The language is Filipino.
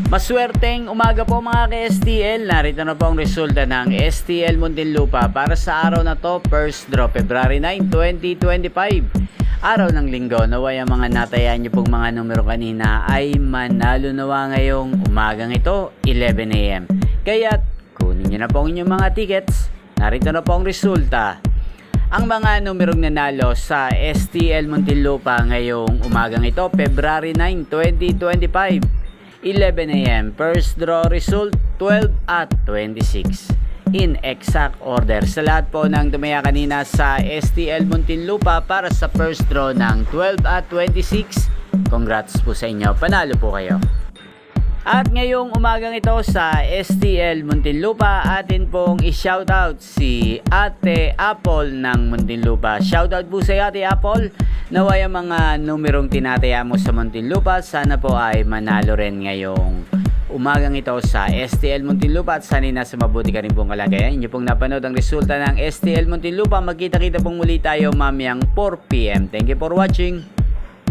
Maswerteng umaga po mga ka-STL. Narito na po ang resulta ng STL Muntinlupa para sa araw na to, first draw February 9, 2025. Araw ng linggo, naway ang mga natayaan nyo pong mga numero kanina ay manalo nawa ngayong umagang ito, 11 AM. Kaya't kunin nyo na po ang inyong mga tickets. Narito na po ang resulta. Ang mga numerong nanalo sa STL Muntinlupa ngayong umagang ito, February 9, 2025. 11 AM, first draw result 12 at 26 in exact order. Sa lahat po ng tumaya kanina sa STL Muntinlupa para sa first draw ng 12 at 26, congrats po sa inyo, panalo po kayo. At ngayong umagang ito sa STL Muntinlupa, atin pong i-shoutout si Ate Apple ng Muntinlupa. Shoutout po sa Ate Apple. Naway ang mga numerong tinataya mo sa Muntinlupa, sana po ay manalo rin ngayong umagang ito sa STL Muntinlupa at sana'y nasa mabuti ka rin pong kalagayan. Inyo pong napanood ang resulta ng STL Muntinlupa. Magkita-kita pong muli tayo mamayang 4 PM. Thank you for watching.